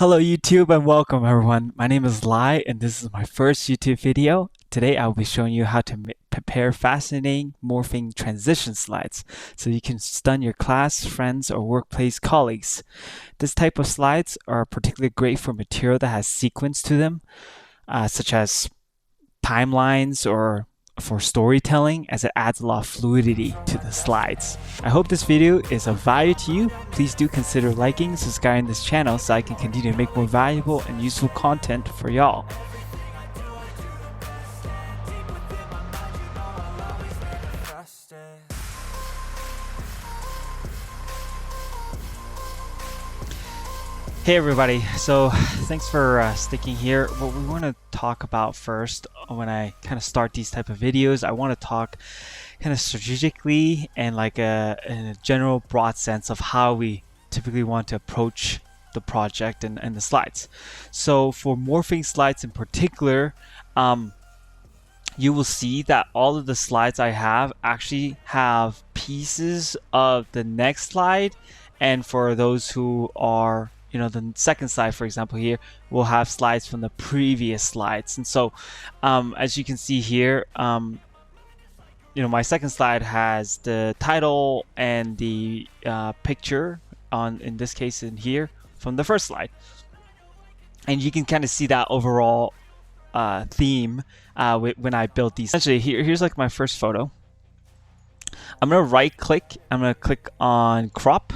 Hello YouTube and welcome everyone. My name is Lai and this is my first YouTube video. Today I'll be showing you how to prepare fascinating morphing transition slides so you can stun your class, friends, or workplace colleagues. This type of slides are particularly great for material that has sequence to them, such as timelines or for storytelling, as it adds a lot of fluidity to the slides. I hope this video is of value to you. Please do consider liking and subscribing to this channel so I can continue to make more valuable and useful content for y'all. Hey everybody, so thanks for sticking here. What we want to talk about first when I kind of start these type of videos, I want to talk kind of strategically and like in a general broad sense of how we typically want to approach the project and the slides. So for morphing slides in particular, you will see that all of the slides I have actually have pieces of the next slide, and for those who are the second slide, for example, here we'll have slides from the previous slides. And so as you can see here, my second slide has the title and the picture in this case in here from the first slide, and you can kind of see that overall theme when I built these. Essentially, here's like my first photo. I'm gonna right click, I'm gonna click on crop.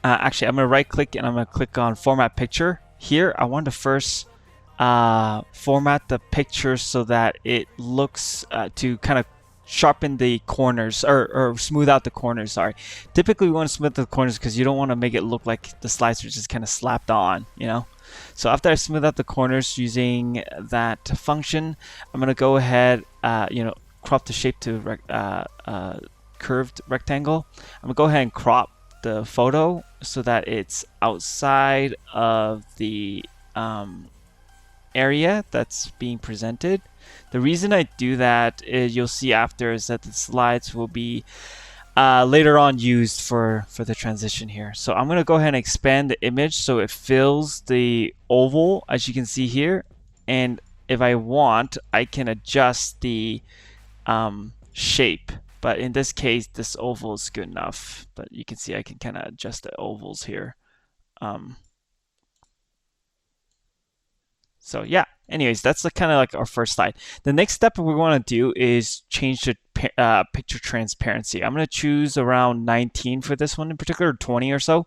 Actually, I'm going to right click and I'm going to click on format picture. Here, I want to first format the picture so that it looks to kind of sharpen the corners or smooth out the corners. Sorry. Typically, we want to smooth the corners because you don't want to make it look like the slides are just kind of slapped on, So after I smooth out the corners using that function, I'm going to go ahead, crop the shape to curved rectangle. I'm going to go ahead and crop the photo so that it's outside of the area that's being presented. The reason I do that is you'll see after is that the slides will be later on used for the transition here. So I'm going to go ahead and expand the image so it fills the oval, as you can see here, and if I want, I can adjust the shape. But in this case, this oval is good enough. But you can see I can kind of adjust the ovals here. So yeah, anyways, that's kind of like our first slide. The next step we want to do is change the picture transparency. I'm going to choose around 19 for this one in particular, 20 or so.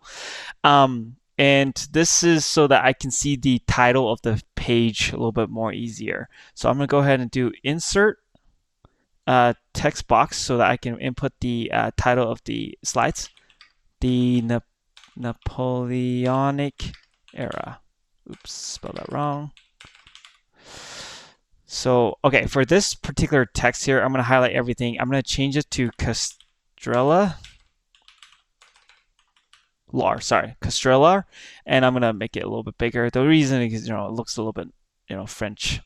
And this is so that I can see the title of the page a little bit more easier. So I'm going to go ahead and do insert text box so that I can input the title of the slides, the Napoleonic era. Oops, spelled that wrong. So okay, for this particular text here, I'm going to highlight everything. I'm going to change it to Castrellar, and I'm going to make it a little bit bigger. The reason is it looks a little bit French,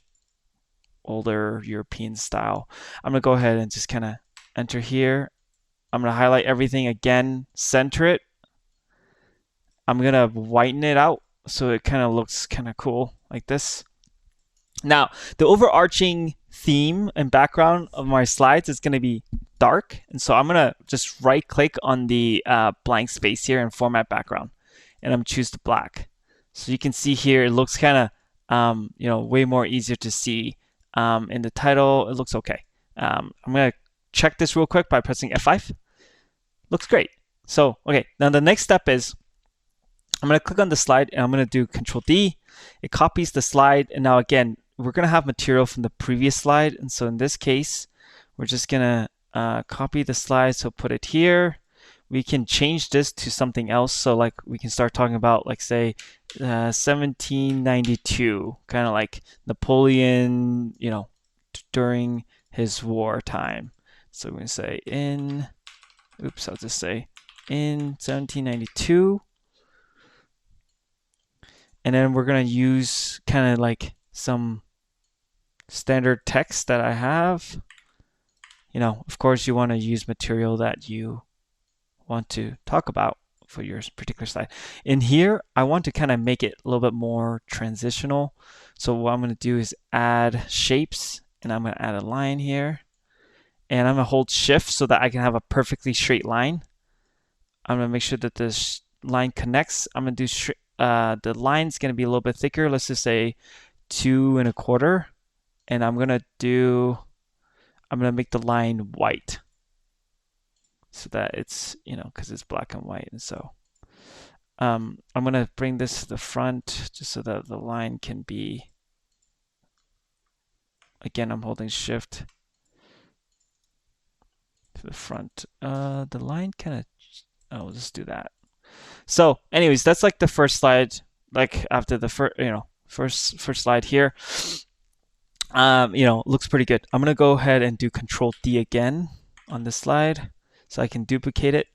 older European style. I'm gonna go ahead and just kind of enter here. I'm gonna highlight everything again, center it. I'm gonna whiten it out so it kind of looks kind of cool like this. Now, the overarching theme and background of my slides is gonna be dark, and so I'm gonna just right click on the blank space here and format background, and I'm gonna choose the black. So you can see here it looks kind of way more easier to see. In the title, it looks okay. I'm going to check this real quick by pressing F5. Looks great. So, okay, now the next step is I'm going to click on the slide and I'm going to do Control D. It copies the slide. And now again, we're going to have material from the previous slide. And so in this case, we're just going to copy the slide. So put it here. We can change this to something else. So like we can start talking about like say 1792, kind of like Napoleon, during his wartime. So we're going to say I'll just say in 1792. And then we're going to use kind of like some standard text that I have. Of course you want to use material that you want to talk about for your particular slide. In here, I want to kind of make it a little bit more transitional. So what I'm going to do is add shapes, and I'm going to add a line here. And I'm going to hold shift so that I can have a perfectly straight line. I'm going to make sure that this line connects. I'm going to do the line's going to be a little bit thicker. Let's just say 2 1/4. And I'm going to make the line white so that it's, because it's black and white. And so I'm going to bring this to the front just so that the line can be, again, I'm holding shift to the front. The line kind of, I'll just do that. So anyways, that's like the first slide, like after the first slide here. Looks pretty good. I'm gonna go ahead and do Control D again on this slide so I can duplicate it.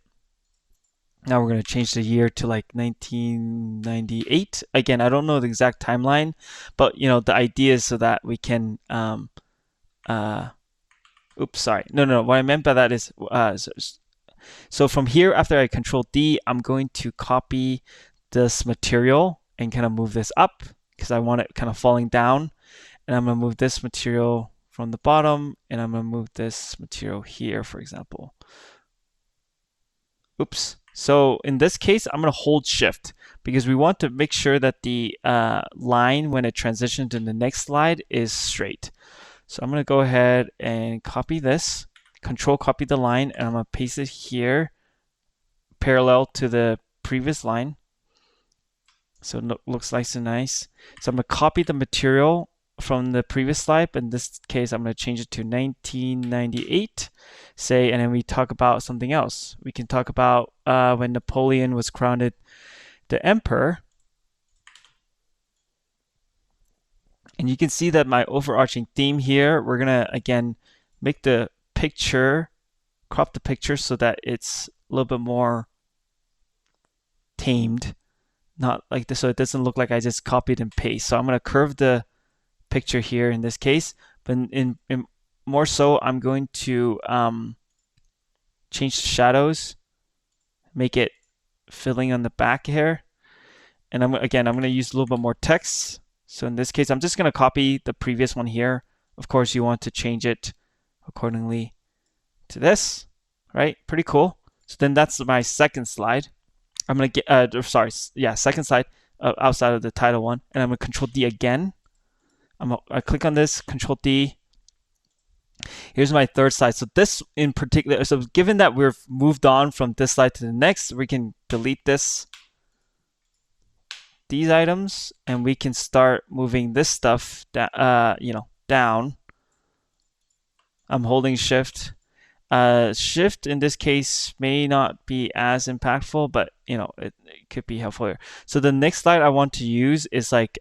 Now we're gonna change the year to like 1998. Again, I don't know the exact timeline, but the idea is so that we can oops, sorry. No. What I meant by that is so from here, after I Control D, I'm going to copy this material and kind of move this up because I want it kind of falling down. And I'm going to move this material from the bottom, and I'm going to move this material here, for example. Oops. So in this case, I'm going to hold shift because we want to make sure that the line, when it transitions to the next slide, is straight. So I'm going to go ahead and copy this, Control copy the line, and I'm going to paste it here parallel to the previous line. So it looks nice and nice. So I'm going to copy the material from the previous slide, but in this case, I'm going to change it to 1998, and then we talk about something else. We can talk about when Napoleon was crowned the emperor. And you can see that my overarching theme here, we're going to, again, make the picture, crop the picture so that it's a little bit more tamed, not like this, so it doesn't look like I just copied and paste. So I'm going to curve the picture here in this case, but in more so, I'm going to change the shadows, make it filling on the back here, and I'm going to use a little bit more text. So in this case, I'm just going to copy the previous one here. Of course, you want to change it accordingly to this, right? Pretty cool. So then that's my second slide. I'm going to get, second slide outside of the title one, and I'm going to Control D again. I click on this, Control D. Here's my third slide. So this in particular, so given that we've moved on from this slide to the next, we can delete these items, and we can start moving this stuff down. I'm holding shift. Shift in this case may not be as impactful, but it could be helpful here. So the next slide I want to use is like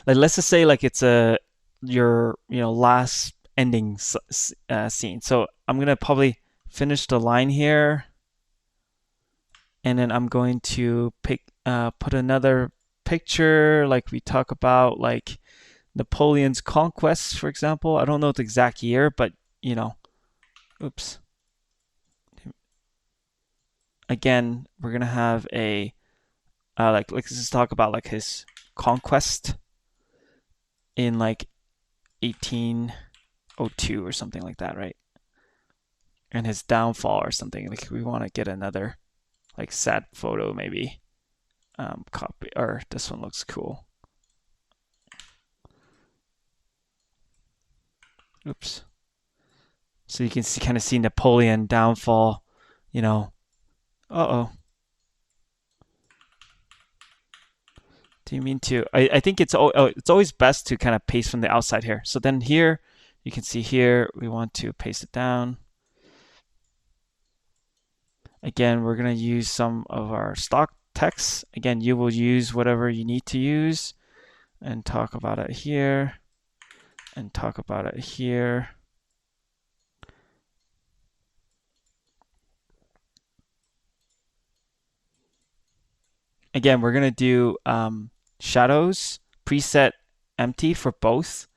let's just say like it's your last ending scene. So I'm gonna probably finish the line here, and then I'm going to put another picture like we talk about, like Napoleon's conquest, for example. I don't know the exact year, but oops. Again, we're gonna have a let's just talk about like his conquest in like 1802 or something like that, right? And his downfall or something. Like we want to get another like sad photo maybe. Copy, or this one looks cool. Oops. So you can kind of see Napoleon downfall, Uh-oh. Do you mean to? I think it's always best to kind of paste from the outside here. So then here, you can see here, we want to paste it down. Again, we're going to use some of our stock text. Again, you will use whatever you need to use and talk about it here and talk about it here. Again, we're going to do shadows, preset empty for both,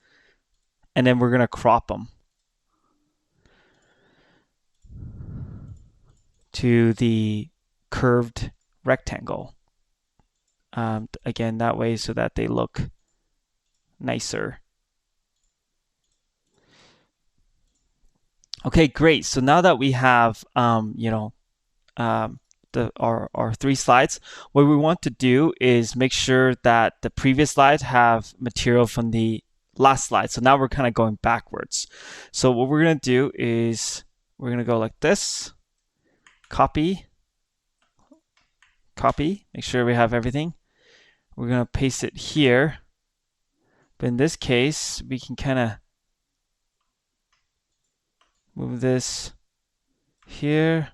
and then we're going to crop them to the curved rectangle. Again, that way so that they look nicer. Okay, great. So now that we have, our 3 slides, what we want to do is make sure that the previous slides have material from the last slide. So now we're kind of going backwards. So what we're going to do is we're going to go like this, copy, make sure we have everything. We're going to paste it here. But in this case, we can kind of move this here.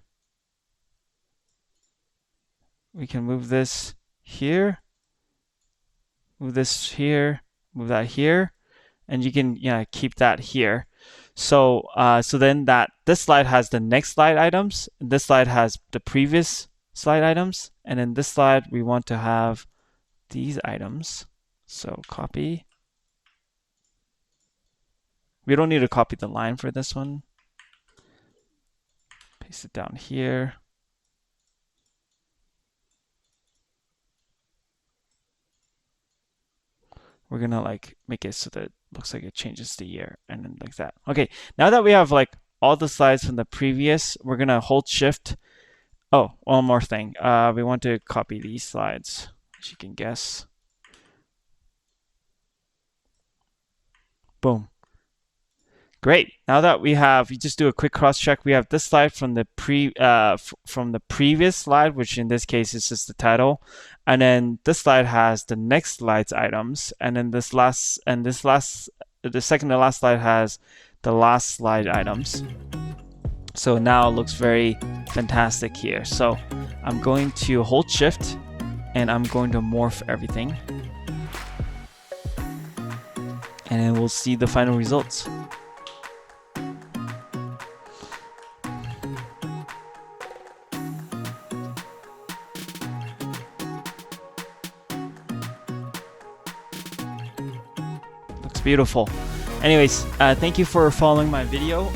We can move this here, move this here, move that here, and you can keep that here. So so then this slide has the next slide items, and this slide has the previous slide items, and in this slide we want to have these items. So copy. We don't need to copy the line for this one. Paste it down here. We're gonna make it so that it looks like it changes the year, and then like that. Okay, now that we have all the slides from the previous, we're gonna hold Shift. Oh, one more thing. We want to copy these slides, as you can guess. Boom. Great. Now that we have, you just do a quick cross check. We have this slide from the previous slide, which in this case is just the title, and then this slide has the next slide's items, and then the second to last slide has the last slide items. So now it looks very fantastic here. So I'm going to hold Shift, and I'm going to morph everything, and then we'll see the final results. Beautiful. Anyways, thank you for following my video,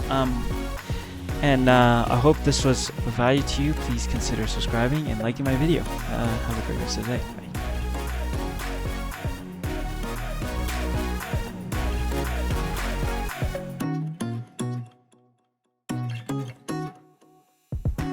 and I hope this was of value to you. Please consider subscribing and liking my video. Have a great rest of the day. Bye.